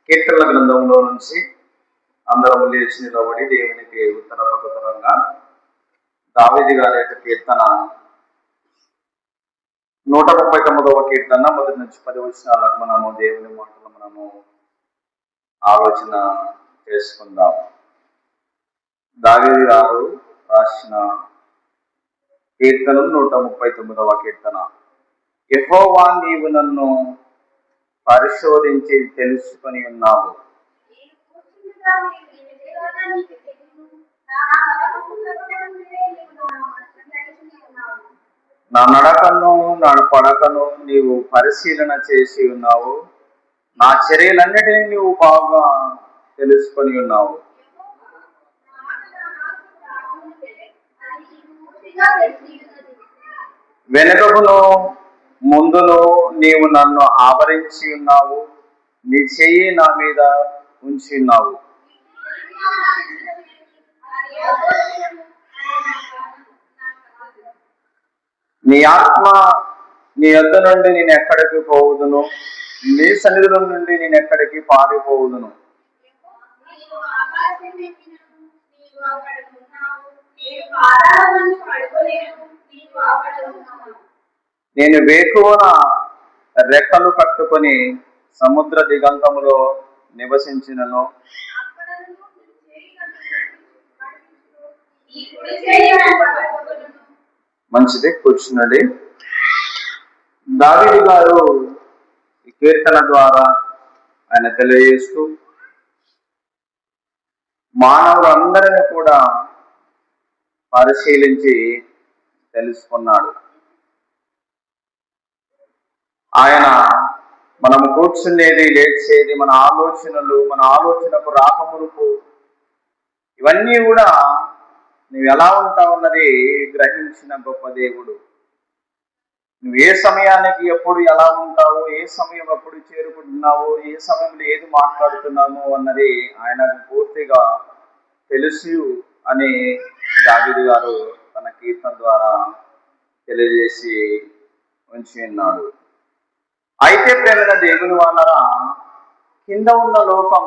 కీర్తనల గ్రంథంలో నుంచి అందరం లేచి నిలబడి దేవునికి ఉత్తర ప్రతుత్తరంగా దావీదు గారి యొక్క కీర్తన 139వ కీర్తన మొదటి నుంచి 10 వచనాలకు మనము దేవుని మాటలు మనము ఆలోచన చేసుకుందాం. దావీదు గారు రాసిన కీర్తనలు 139వ కీర్తన. యెహోవా, నీవు నన్ను పరిశోధించి తెలుసుకొని ఉన్నావు. నా నడకను నా పడకను నీవు పరిశీలన చేసి ఉన్నావు. నా చర్యలన్నిటినీ నీవు బాగా తెలుసుకొని ఉన్నావు. వెనుకకును ముందును నీవు నన్ను ఆవరించి ఉన్నావు. నీ చెయ్యి నా మీద ఉంచి ఉన్నావు. నీ ఆత్మ నీ యొద్ద నుండి నేను ఎక్కడికి పోవుదును? నీ సన్నిధిలో నుండి నేను ఎక్కడికి పారిపోవుదును? నేను వేకువన రెక్కలు కట్టుకొని సముద్ర దిగంతములో నివసించినను. మంచిది, కూర్చున్నది. దావీదు గారు ఈ కీర్తన ద్వారా ఆయన తెలియజేస్తూ మానవులందరినీ కూడా పరిశీలించి తెలుసుకున్నాడు. ఆయన మనము కూర్చునేది, లేచేది, మన ఆలోచనలు, మన ఆలోచనకు రాకమునుపు ఇవన్నీ కూడా నువ్వు ఎలా ఉంటావన్నది గ్రహించిన గొప్ప దేవుడు. నువ్వు ఏ సమయానికి ఎప్పుడు ఎలా ఉంటావు, ఏ సమయం ఎప్పుడు చేరుకుంటున్నావు, ఏ సమయంలో ఏది మాట్లాడుతున్నాము అన్నది ఆయనకు పూర్తిగా తెలుసు అని దావీదు గారు తన కీర్తన ద్వారా తెలియజేసి ఉంచి ఉన్నాడు. అయితే ప్రేమైన దేవుని వాళ్ళరా, కింద ఉన్న లోకం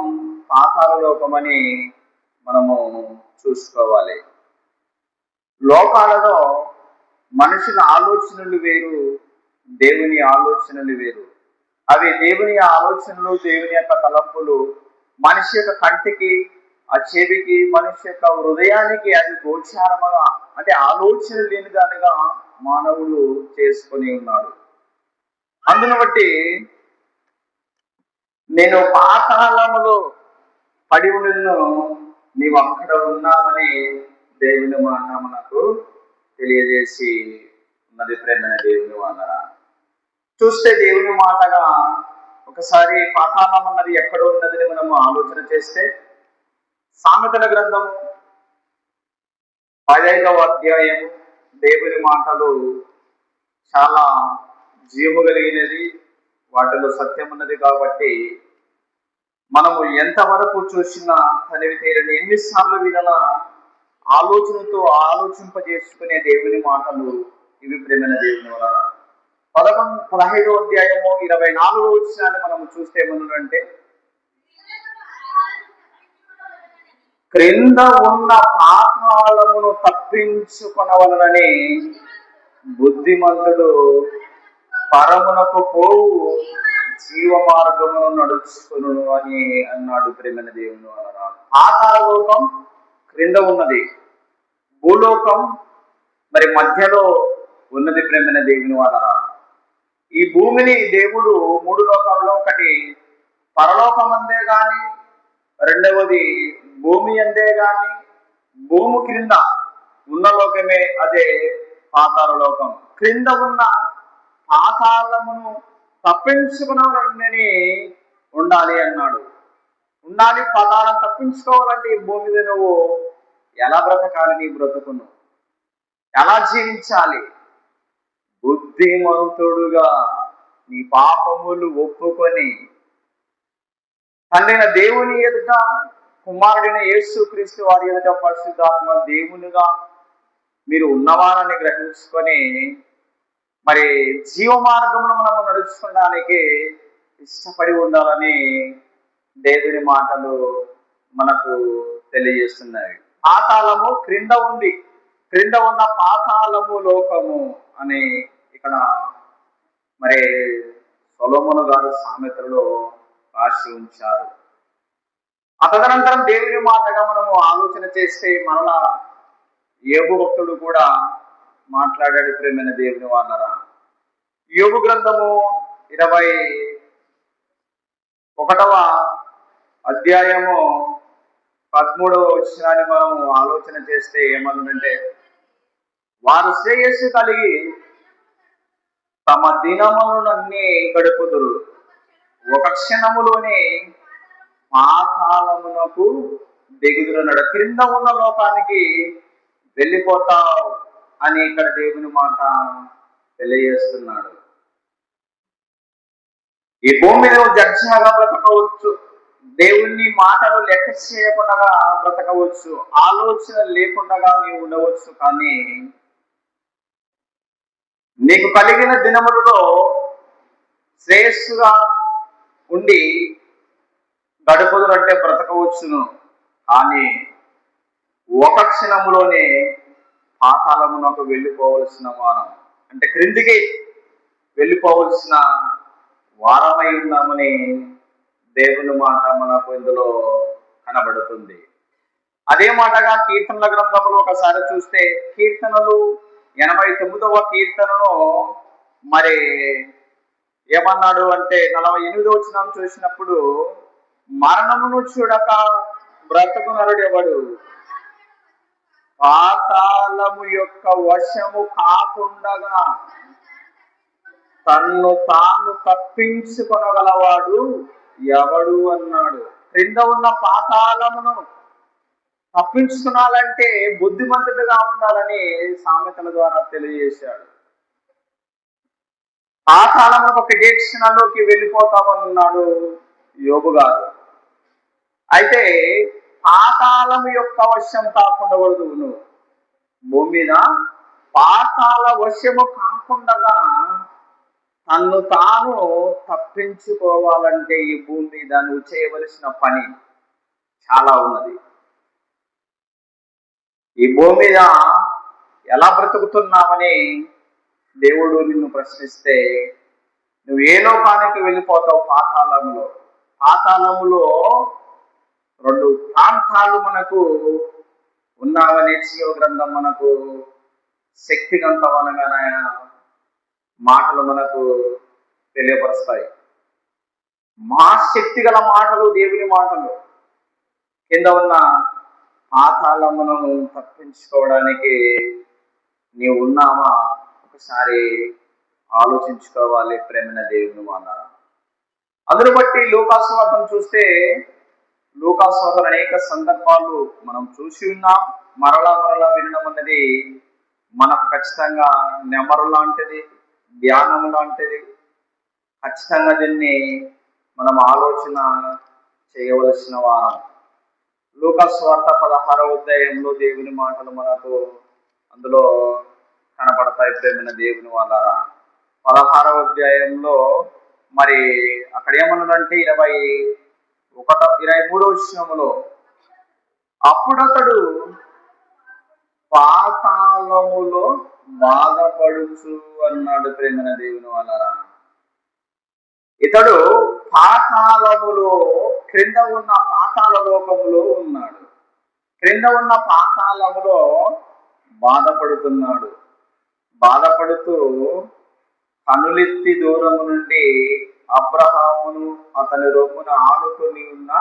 పాతాళ లోకం అని మనము చూసుకోవాలి. లోకాలలో మనుషుల ఆలోచనలు వేరు, దేవుని ఆలోచనలు వేరు. అవి దేవుని ఆలోచనలు, దేవుని యొక్క తలంపులు మనిషి యొక్క కంటికి, ఆ చెవికి, మనిషి యొక్క హృదయానికి అది గోచారముగా, అంటే ఆలోచన లేని దానిగా మానవుడు చేసుకొని ఉన్నాడు. అందును బట్టి నేను పాతాళములో పడి ఉన్నను, నీవు అక్కడ ఉన్నావని దేవుని మాట మనకు తెలియజేసి ఉన్నది. ప్రేమైన దేవుని మాట చూస్తే దేవుని మాటగా ఒకసారి పాతాళం అన్నది ఎక్కడ ఉన్నదని మనము ఆలోచన చేస్తే సామెతల గ్రంథము 15వ అధ్యాయము దేవుని మాటలు చాలా జీవము కలిగినది, వాటిలో సత్యం ఉన్నది. కాబట్టి మనము ఎంతవరకు చూసినా తనివి తీరని, ఎన్నిసార్లు వినలా ఆలోచనతో ఆలోచింపజేసుకునే దేవుని మాటలు ఇవి. ప్రేమైన దేవుని వల్ల 15వ అధ్యాయము 24వ వచనాన్ని మనము చూస్తే ఏమన్నాడంటే, క్రింద ఉన్న పాతాళమును తప్పించుకొనవలనని బుద్ధిమంతుడు పరమునకు పోవు జీవ మార్గమును నడుచుకును అని అన్నాడు. ప్రేమైన దేవుని వలన పాతాళ లోకం క్రింద ఉన్నది, భూలోకం మరి మధ్యలో ఉన్నది. ప్రేమైన దేవుని వలన ఈ భూమిని దేవుడు 3 లోకాలలో, ఒకటి పరలోకం అందే గాని, రెండవది భూమి అందే గాని, భూమి క్రింద ఉన్న లోకమే అదే పాతాళ లోకం. క్రింద ఉన్న పాతాళమును తప్పించుకున్నాడని ఉండాలి అన్నాడు. ఉండాలి, పాతాళం తప్పించుకోవాలంటే ఈ భూమి మీద నువ్వు ఎలా బ్రతకాలి, నీ బ్రతుకును ఎలా జీవించాలి? బుద్ధిమంతుడుగా నీ పాపములు ఒప్పుకొని తండ్రైన దేవుని ఎదుట, కుమారుడైన యేసుక్రీస్తు వారి ఎదుట పరిశుద్ధాత్మ దేవునిగా మీరు ఉన్నవారని గ్రహించుకొని మరి జీవ మార్గమును మనము నడుచుకోవడానికి ఇష్టపడి ఉండాలని దేవుని మాటలు మనకు తెలియజేస్తున్నాయి. పాతాళము క్రింద ఉంది, క్రింద ఉన్న పాతాళము లోకము అని ఇక్కడ మరి సొలొమోను గారు సామెతలో రాసి ఉంచారు. తదనంతరం దేవుని మాటగా మనము ఆలోచన చేస్తే మరలా యోబు భక్తుడు కూడా మాట్లాడాడు. ప్రేమైన దేవుని వాళ్ళరా, యోబు గ్రంథము 21వ అధ్యాయము 13వ వచనాన్ని మనం ఆలోచన చేస్తే ఏమన్నంటే, వారు శ్రేయస్సు కలిగి తమ దినములన్నీ గడుపుదురు, ఒక క్షణములోనే పాతాళమునకు దిగుదురన్నాడు. క్రింద ఉన్న లోకానికి వెళ్ళిపోతావు అని ఇక్కడ దేవుని మాట తెలియజేస్తున్నాడు. ఈ భూమి మీద జడ్జిగా బ్రతకవచ్చు, దేవుని మాటలు లెక్క చేయకుండా బ్రతకవచ్చు, ఆలోచన లేకుండా నీవు ఉండవచ్చు. కానీ నీకు కలిగిన దినములలో శ్రేయస్సుగా ఉండి గడుపుదురంటే బ్రతకవచ్చును. కానీ ఒక క్షణములోనే పాతాళమునకు వెళ్ళిపోవలసిన వారం, అంటే క్రిందికి వెళ్ళిపోవలసిన వారమై ఉన్నామని దేవుని మాట మనకు ఇందులో కనబడుతుంది. అదే మాటగా కీర్తనల గ్రంథంలో ఒకసారి చూస్తే, కీర్తనలు 89వ కీర్తనను మరి ఏమన్నాడు అంటే 48వ వచనం చూసినప్పుడు, మరణమును చూడక బ్రతుకు నరుడెవడు, పాతాళము యొక్క వశము కాకుండా తన్ను తాను తప్పించుకొనగలవాడు ఎవడు అన్నాడు. క్రింద ఉన్న పాతాళమును తప్పించుకున్నాలంటే బుద్ధిమంతుడిగా ఉండాలని సామెతల ద్వారా తెలియజేశాడు. పాతాళమునకు ఒక క్షణంలోకి వెళ్ళిపోతామన్నాడు యోబు గారు. అయితే పాతాళం యొక్క వశం కాకుండా నువ్వు భూమి మీద పాతాళ వశము కాకుండా తన్ను తాను తప్పించుకోవాలంటే ఈ భూమి మీద నువ్వు చేయవలసిన పని చాలా ఉన్నది. ఈ భూమి మీద ఎలా బ్రతుకుతున్నావని దేవుడు నిన్ను ప్రశ్నిస్తే, నువ్వు ఏ లోకానికి వెళ్ళిపోతావు? పాతాళములో. పాతాళములో 2 ప్రాంతాలు మనకు ఉన్నావని జీవ గ్రంథం మనకు శక్తివంతమైన మాటలు మనకు తెలియపరుస్తాయి. మా శక్తి గల మాటలు, దేవుని మాటలు. కింద ఉన్న పాతాళమును తప్పించుకోవడానికి నీవు ఉన్నామా ఒకసారి ఆలోచించుకోవాలి. ప్రేమైన దేవుని వాళ్ళారా, అందును బట్టి లూకాసువార్తను చూస్తే, లూకాసువార్తలో అనేక సందర్భాలు మనం చూసి ఉన్నాం. మరలా వినడం అన్నది మనకు ఖచ్చితంగా నెమరు లాంటిది, ధ్యానం లాంటిది. ఖచ్చితంగా దీన్ని మనం ఆలోచన చేయవలసిన వారం. లూకాసువార్త 16వ అధ్యాయంలో దేవుని మాటలు మనకు అందులో కనపడతాయి. ప్రేమైన దేవుని వాళ్ళారా, 16వ అధ్యాయంలో మరి అక్కడ ఏమన్నాడంటే 23వ వచనములో, అప్పుడతడు పాతాళములో బాధపడుచు అన్నాడు. ప్రేమైన దేవుని వాళ్ళారా, ఇతడు పాతాళములో, క్రింద ఉన్న పాతాళ లోకములో ఉన్నాడు. క్రింద ఉన్న పాతాళములో బాధపడుతున్నాడు. బాధపడుతూ కనులెత్తి దూరము నుండి అబ్రహామును అతని రొమ్మున ఆనుకొని ఉన్న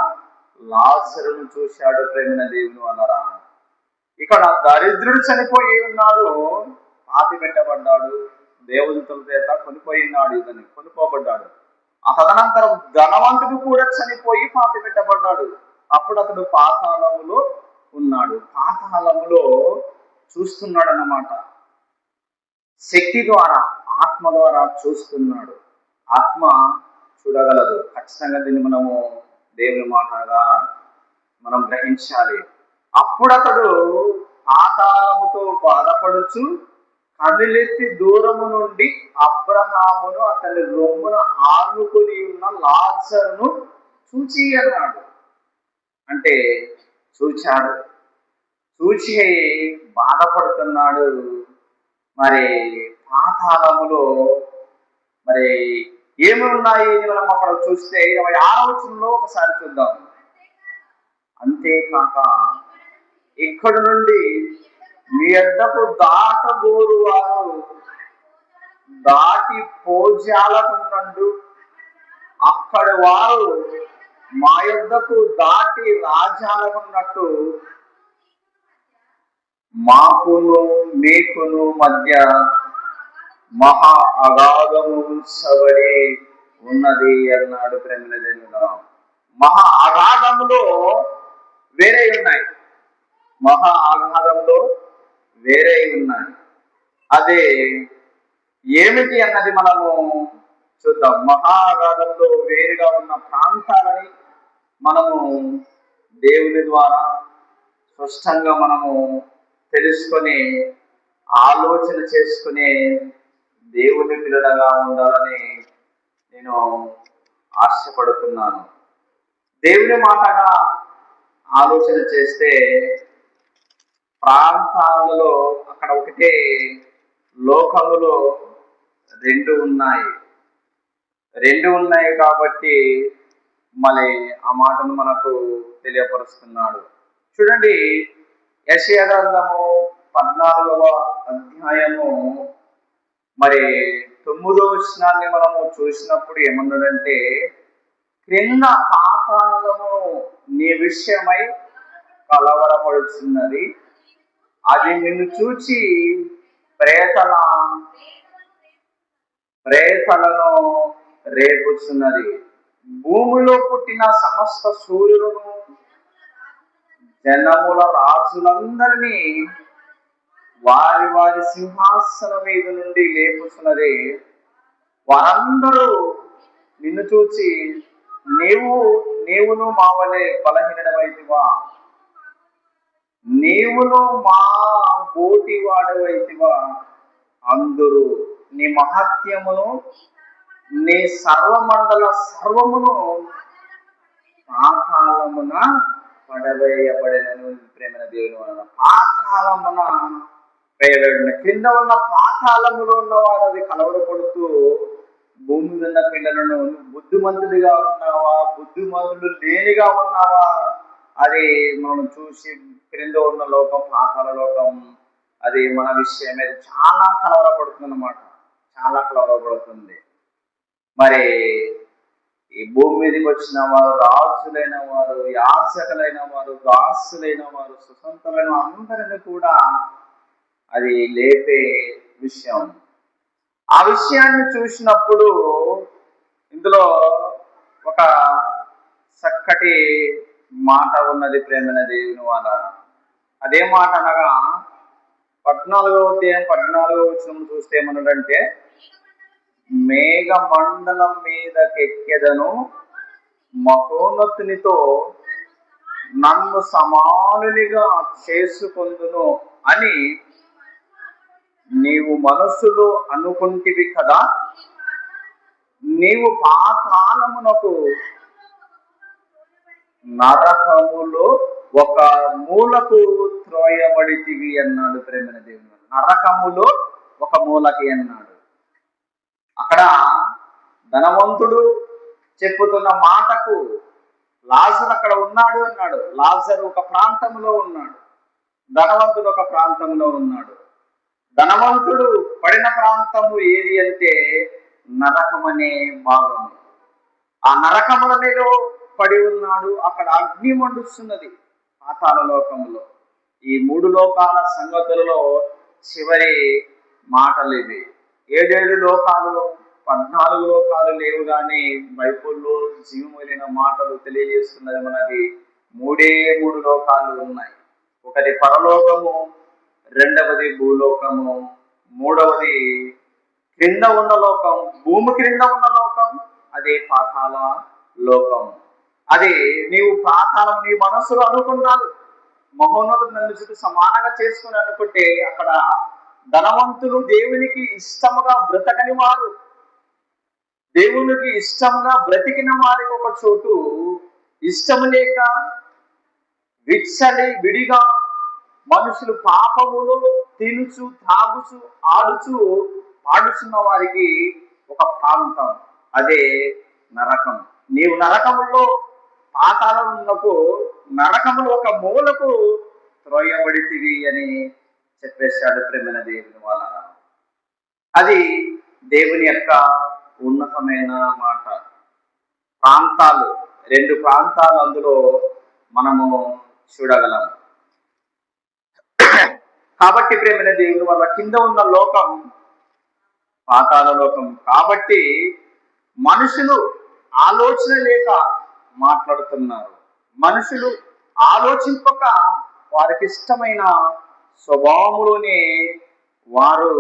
లాజరును చూశాడు. ప్రేమైన దేవుని వాళ్ళారా, ఇక్కడ దరిద్రుడు చనిపోయి ఉన్నాడు, పాతి పెట్టబడ్డాడు, దేవునితుల చేత కొనిపోయినాడు, ఇతను కొనుకోబడ్డాడు. తదనంతరం ధనవంతుడు కూడా చనిపోయి పాతి పెట్టబడ్డాడు. అప్పుడు అతడు పాతాళములో ఉన్నాడు. పాతాళములో చూస్తున్నాడు అన్నమాట. శక్తి ద్వారా, ఆత్మ ద్వారా చూస్తున్నాడు. ఆత్మ చూడగలదు. ఖచ్చితంగా దీన్ని మనము దేవుని మాటగా మనం గ్రహించాలి. అప్పుడు అతడు పాతాళముతో బాధపడుచు కనులెత్తి దూరము నుండి అబ్రహామును అతని రొమ్మున ఆనుకుని ఉన్న లాజరును చూచి అన్నాడు. అంటే చూచాడు, చూచి బాధపడుతున్నాడు. మరి పాతాళములో మరి ఏమి ఉన్నాయి అని మనం అక్కడ చూస్తే 26వ వచనంలో ఒకసారి చూద్దాం. అంతేకాక ఇక్కడ నుండి మీ యొద్దకు దాటగోరు వారు దాటి పోజాలకున్నట్టు అక్కడి వారు మా యొద్దకు దాటి రాజాలకున్నట్టు మాకును మీకును మధ్య మహా అగాధము సవడి ఉన్నది అన్నాడు. ప్రేమల దేవుడా, మహా అగాధములో వేరే ఉన్నాయి, మహా అగాధంలో వేరే ఉన్నాయి. అదే ఏమిటి అన్నది మనము చూద్దాం. మహా అగాధంలో వేరుగా ఉన్న ప్రాంతాలని మనము దేవుని ద్వారా స్పష్టంగా మనము తెలుసుకొని ఆలోచన చేసుకునే దేవుని పిల్లలుగా ఉండాలని నేను ఆశపడుతున్నాను. దేవుని మాటగా ఆలోచన చేస్తే ప్రాంతాలలో అక్కడ ఒకటే లోకములో రెండు ఉన్నాయి కాబట్టి మళ్ళీ ఆ మాటను మనకు తెలియపరుస్తున్నాడు. చూడండి, యెషయా గ్రంథము 14వ అధ్యాయము మరి 9వ వచనాన్ని మనము చూసినప్పుడు ఏమన్నాడంటే, క్రింద పాతాళము నీ విషయమై కలవరపడుచున్నది, అది నిన్ను చూచి ప్రేతలను రేపుచున్నది. భూమిలో పుట్టిన సమస్త సూర్యులను జనముల రాజులందరినీ వారి వారి సింహాసన మీద నుండి లేపుచున్నది. వారందరూ నిన్ను చూచి నీవును మా వలె బలహీనమైతివా, నీవును మా బోటి వాడవైతివా అందరూ నీ మహత్యమును నీ సర్వమండల సర్వమును పాతాళమున పడవేయబడినను. ప్రేమ దేవుని వలన పాతాళమున వేయబడిన, కింద ఉన్న పాతాళములో ఉన్నవారు అది కలవరపడుతూ భూమి ఉన్న పిల్లలను బుద్ధిమంతుడిగా ఉన్నావా, బుద్ధిమంతుడు లేనిగా ఉన్నావా, అది మనం చూసి క్రింద ఉన్న లోకం పాతాళ లోకం అది మన విషయం మీద చాలా కలవరపడుతుంది అన్నమాట, చాలా కలవరపడుతుంది. మరి ఈ భూమి మీదకి వచ్చిన వారు రాజులైన వారు, యాజకులైన వారు, దాసులైన వారు, సుసంతులైన అందరిని కూడా అది లేపే విషయం. ఆ విషయాన్ని చూసినప్పుడు ఇందులో ఒక చక్కటి మాట ఉన్నది. ప్రేమైన దేవుని వాళ్ళ అదే మాట అనగా 14వ అధ్యాయం 14వ వచనం చూస్తే ఏమన్నాడంటే, మేఘ మండలం మీదకెక్కెదను, మహోన్నతునితో నన్ను సమానునిగా చేసుకొందును అని నీవు మనస్సులో అనుకుంటివి కదా, నీవు పాతాళమునకు నరకములో ఒక మూలకు త్రోయబడితివి అన్నాడు. ప్రేమైన దేవుని, నరకములో ఒక మూలకి అన్నాడు. అక్కడ ధనవంతుడు చెప్పుతున్న మాటకు లాజరు అక్కడ ఉన్నాడు అన్నాడు. లాజరు ఒక ప్రాంతంలో ఉన్నాడు, ధనవంతుడు ఒక ప్రాంతంలో ఉన్నాడు. ధనవంతుడు పడిన ప్రాంతము ఏది అంటే నరకం అనే భాగము. ఆ నరకములలో పడి ఉన్నాడు. అక్కడ అగ్ని మండుస్తున్నది పాతాళ లోకములో. ఈ 3 లోకాల సంగతులలో చివరి మాటలు ఇవి. 7 లోకాలు, 14 లోకాలు లేవు, కానీ బైబిల్లో జీవమైన మాటలు తెలియజేస్తున్నది మనకి 3 లోకాలు ఉన్నాయి. ఒకటి పరలోకము, రెండవది భూలోకము, మూడవది క్రింద ఉన్న లోకం, భూమి క్రింద ఉన్న లోకం, అదే పాతాళ లోకం. అది నీవు పాతాళం నీ మనస్సులో అనుకున్నాడు, మహోన్నతుడు నన్ను చుట్టూ సమానంగా చేసుకుని అనుకుంటే అక్కడ ధనవంతులు దేవునికి ఇష్టముగా బ్రతకని వారు, దేవునికి ఇష్టంగా బ్రతికిన వారికి ఒక చోటు ఇష్టము లేక విడిగా మనుషులు పాపములు తినుచు త్రాగుచు ఆడుచు పాడుచున్న వారికి ఒక ప్రాంతం, అదే నరకం. నీవు నరకములో పాతాళమునకు, నరకములో ఒక మూలకు త్రోయబడితివి అని చెప్పేశాడు ప్రేమైన దేవుని వాళ్ళ. అది దేవుని యొక్క ఉన్నతమైన మాట. ప్రాంతాలు, 2 ప్రాంతాలు అందులో మనము చూడగలం. కాబట్టి ప్రేమైన దేవుని వల్ల కింద ఉన్న లోకం పాతాళ లోకం. కాబట్టి మనుషులు ఆలోచన లేక మాట్లాడుతున్నారు, మనుషులు ఆలోచింపక వారికి ఇష్టమైన స్వభావములోనే వారు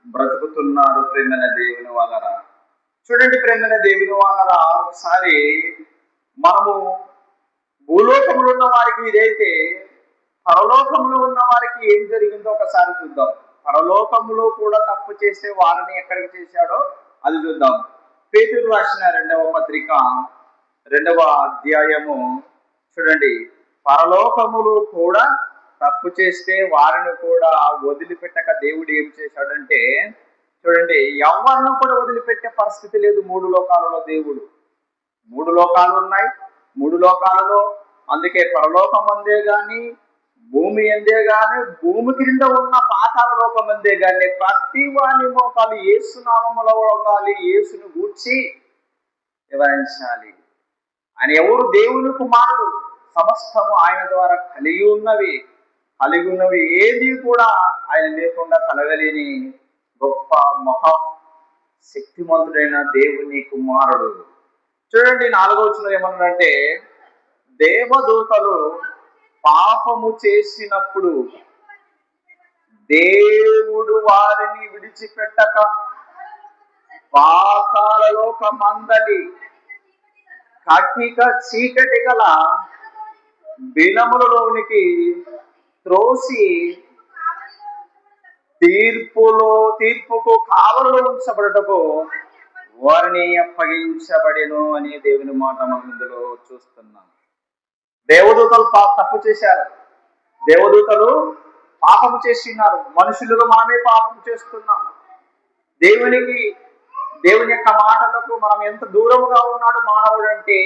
బ్రతుకుతున్నారు. ప్రేమైన దేవుని వాళ్ళరా, చూడండి ప్రేమైన దేవుని వాళ్ళరా, ఒకసారి మనము భూలోకములో ఉన్న వారికి ఇదైతే పరలోకములో ఉన్న వారికి ఏం జరిగిందో ఒకసారి చూద్దాం. పరలోకములో కూడా తప్పు చేసే వారిని ఎక్కడికి చేశాడో అది చూద్దాం. పేతురు రాసిన 2వ పత్రిక 2వ అధ్యాయము చూడండి. పరలోకములో కూడా తప్పు చేస్తే వారిని కూడా వదిలిపెట్టక దేవుడు ఏం చేశాడంటే, చూడండి, ఎవరిని కూడా వదిలిపెట్టే పరిస్థితి లేదు 3 లోకాలలో. దేవుడు 3 లోకాలు ఉన్నాయి. 3 లోకాలలో, అందుకే పరలోకం అందే గాని, భూమి అందే గాని, భూమి క్రింద ఉన్న పాతాళ లోకం అందే గాని ప్రతి వాని మోకాలు యేసు నామములో వంగాలి, యేసును గూర్చి వివరించాలి. ఆయన ఎవరు? దేవుని కుమారుడు. సమస్తము ఆయన ద్వారా కలిగి ఉన్నవి ఏది కూడా ఆయన లేకుండా కలగలేని గొప్ప మహా శక్తిమంతుడైన దేవుని కుమారుడు. చూడండి 4వ వచనం ఏమన్నాడంటే, దేవదూతలు పాపము చేసినప్పుడు దేవుడు వారిని విడిచిపెట్టక పాతాళ లోకమందలి కటిక చీకటి గల బిలములలోనికి త్రోసి తీర్పుకు కావలిలో ఉంచబడుటకు వారిని అప్పగించబడెను అని దేవుని మాట మనం ఇందులో చూస్తున్నాం. దేవదూతలు తప్పు చేశారు, దేవదూతలు పాపము చేస్తున్నారు, మనుషులుగా మనమే పాపం చేస్తున్నాం. దేవుని యొక్క మాటలకు మనం ఎంత దూరంగా ఉన్నాడు మానవుడు అంటే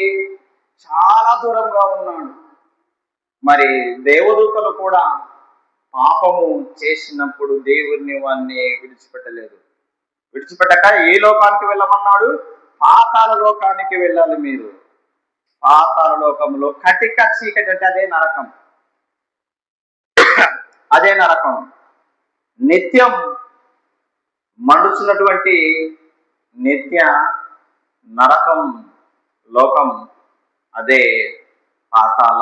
చాలా దూరంగా ఉన్నాడు. మరి దేవదూతలు కూడా పాపము చేసినప్పుడు దేవుడిని వారిని విడిచిపెట్టక ఏ లోకానికి వెళ్ళమన్నాడు? పాతాళ లోకానికి వెళ్ళాలి. మీరు పాతాళ లోకంలో కటిక చీకటి అంటే అదే నరకం, నిత్యం మండుచున్నటువంటి నిత్య నరకం లోకం, అదే పాతాళ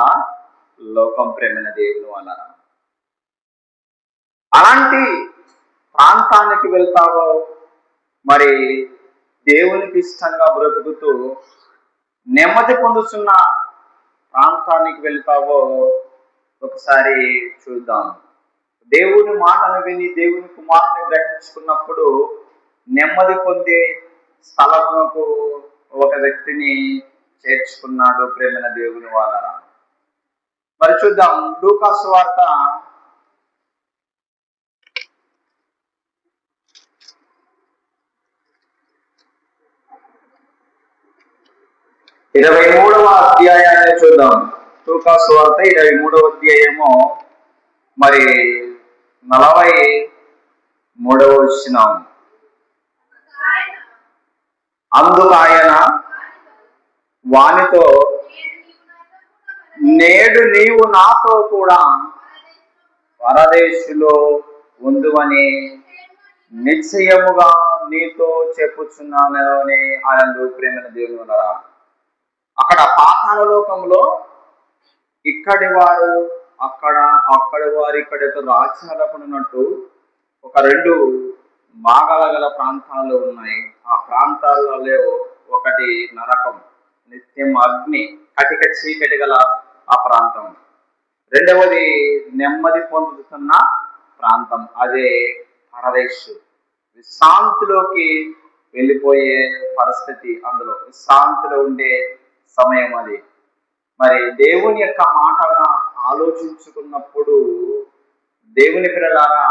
లోకం. ప్రేమైన దేవుని వల్ల అలాంటి ప్రాంతానికి వెళ్తావో, మరి దేవునికి ఇష్టంగా బ్రతుకుతూ నెమ్మది పొందుతున్న ప్రాంతానికి వెళ్తావో ఒకసారి చూద్దాం. దేవుని మాటను విని దేవుని కుమారుని గ్రహించుకున్నప్పుడు నెమ్మది పొందే స్థలమునకు ఒక వ్యక్తిని చేర్చుకున్నాడు ప్రేమైన దేవుని వాళ్ళ. మరి చూద్దాం, లూకా సువార్త 23వ అధ్యాయాన్ని చూద్దాం. లూకా సువార్త 23వ అధ్యాయము మరి 43వ వచనం. అందుకు ఆయన వానితో, నేడు నీవు నాతో కూడా పరదేశులో ఉందువని నిశ్చయముగా నీతో చెప్పుచున్నాను అని ఆయన ప్రేమైన దేవుని ఉన్నారా. అక్కడ పాతాళ లోకంలో ఇక్కడి వారు అక్కడి వారు ఇక్కడ రాజ్యాలకు ఉన్నట్టు ఒక 2 భాగాల గల ప్రాంతాలు ఉన్నాయి. ఆ ప్రాంతాలలో ఒకటి నరకం, నిత్యం అగ్ని, కటిక చీకటి గల ఆ ప్రాంతం. రెండవది నెమ్మది పొందుతున్న ప్రాంతం, అదే పరదేశు, విశ్రాంతిలోకి వెళ్ళిపోయే పరిస్థితి, అందులో విశ్రాంతిలో ఉండే సమయం అది. మరి దేవుని యొక్క మాటగా ఆలోచించుకున్నప్పుడు దేవుని పిల్లలారా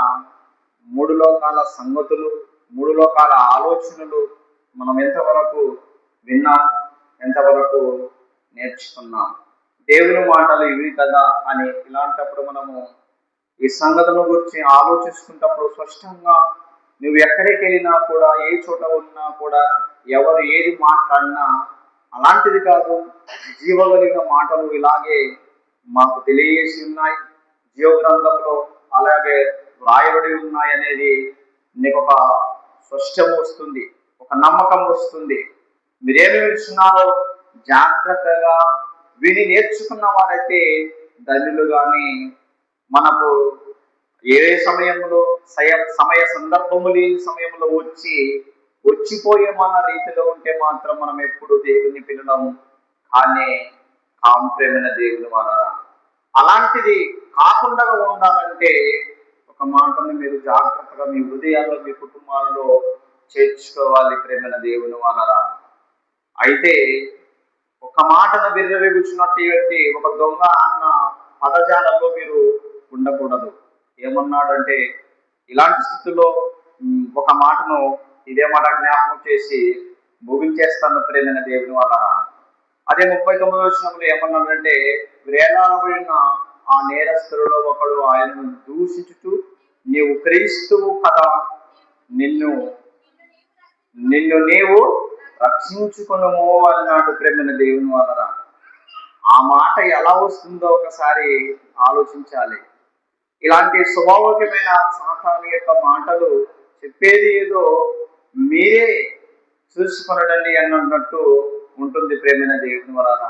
మూడు లోకాల సంగతులు, మూడు లోకాల ఆలోచనలు మనం ఎంతవరకు విన్నాం, ఎంతవరకు నేర్చుకున్నాం. దేవుని మాటలు ఇవి కదా అని ఇలాంటప్పుడు మనము ఈ సంగతుల గురించి ఆలోచిస్తున్నప్పుడు స్పష్టంగా నువ్వు ఎక్కడికి వెళ్ళినా కూడా, ఏ చోట ఉన్నా కూడా, ఎవరు ఏది మాట్లాడినా అలాంటిది కాదు. జీవగలిగిన మాటలు ఇలాగే మాకు తెలియజేసి ఉన్నాయి, జీవ గ్రంథంలో అలాగే వ్రాయబడి ఉన్నాయి అనేది నీకు ఒక స్పష్టం వస్తుంది, ఒక నమ్మకం వస్తుంది. మీరేమి వింటున్నారో జాగ్రత్తగా విని నేర్చుకున్న వారైతే ధన్యులు. కానీ మనకు ఏ సమయంలో సమయ సందర్భము లేని సమయంలో వచ్చిపోయేమన్న రీతిలో ఉంటే మాత్రం మనం ఎప్పుడు దేవుని పిల్లలం కానీ ప్రేమైన దేవుని వలన. అలాంటిది కాకుండా ఉండాలంటే ఒక మాటను మీరు జాగ్రత్తగా మీ హృదయాల్లో, మీ కుటుంబాలలో చేర్చుకోవాలి ప్రేమైన దేవుని వలన. అయితే ఒక మాటను విర్రవీగుచున్నట్టు ఒక దొంగ అన్న పదజాలంలో మీరు ఉండకూడదు. ఏమన్నాడంటే ఇలాంటి స్థితిలో ఒక మాటను ఇదే మాట జ్ఞాపకం చేసి ముగించేస్తాను ప్రేమైన దేవుని వలన. అదే 39వ వచనంలో ఏమన్నాడంటే వేలాడబడిన ఆ నేరస్తులలో ఒకడు ఆయనను దూషించుతూ నీవు క్రీస్తువు కదా, నిన్ను నీవు రక్షించుకునము అన్నాడు ప్రేమైన దేవుని వలన. ఆ మాట ఎలా వస్తుందో ఒకసారి ఆలోచించాలి. ఇలాంటి స్వభావకమైన సాతాను యొక్క మాటలు చెప్పేది ఏదో మీరే చూసుకొనడండి అన్నట్టు ఉంటుంది ప్రేమైన దేవుని వలన.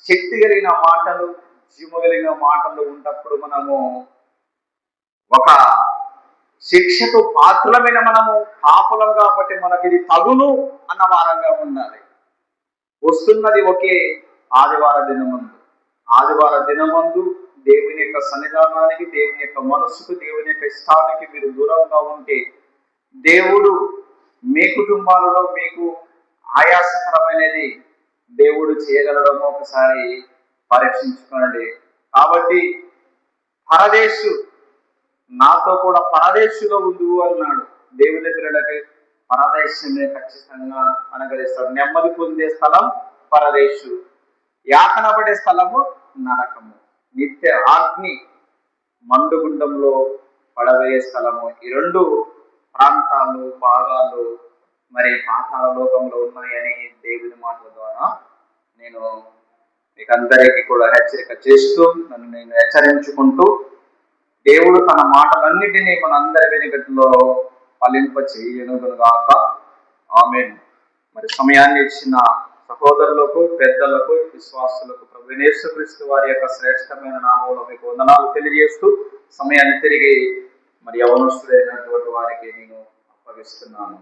శక్తి కలిగిన మాటలు, జీవ కలిగిన మాటలు ఉన్నప్పుడు మనము ఒక శిక్షకు పాత్రమైన మనము పాపులం కాబట్టి మనకి ఇది తగును అన్న వారంగా ఉండాలి. వస్తున్నది ఒకే ఆదివార దినమందు దేవుని యొక్క సన్నిధానానికి, దేవుని యొక్క మనస్సుకు, దేవుని యొక్క ఇష్టానికి మీరు దూరంగా ఉంటే దేవుడు మీ కుటుంబాలలో మీకు ఆయాసకరమైనది దేవుడు చేయగలడమో ఒకసారి పరీక్షించుకోండి. కాబట్టి పరదేశు నాతో కూడా పరదేశులో ఉండు అన్నాడు. దేవుని పిల్లలకి పరదేశమే ఖచ్చితంగా అనుగ్రహిస్తాడు. నెమ్మది పొందే స్థలం పరదేశు, యాతన పడే స్థలము నరకము, నిత్య అగ్ని మండుగుండంలో పడవేయ స్థలము. ఈ రెండు ప్రాంతాలు, భాగాలు మరి పాతాళ లోకంలో ఉన్నాయని దేవుని మాటల ద్వారా నేను మీకు అందరికీ కూడా హెచ్చరిక చేస్తూ, నన్ను నేను హెచ్చరించుకుంటూ, దేవుడు తన మాటలన్నిటినీ మన అందరి వెనుకట్లో ఫలింప చేయనుగాక. ఆమేన్. మరి సమయాన్ని ఇచ్చిన సహోదరులకు, పెద్దలకు, విశ్వాసులకు ప్రభు యేసుక్రీస్తు వారి యొక్క శ్రేష్టమైన నామములో మీకు వందనాలు తెలియజేస్తూ సమయాన్ని తిరిగి మరి యవనస్తులైనటువంటి వారికి నేను అప్పగిస్తున్నాను.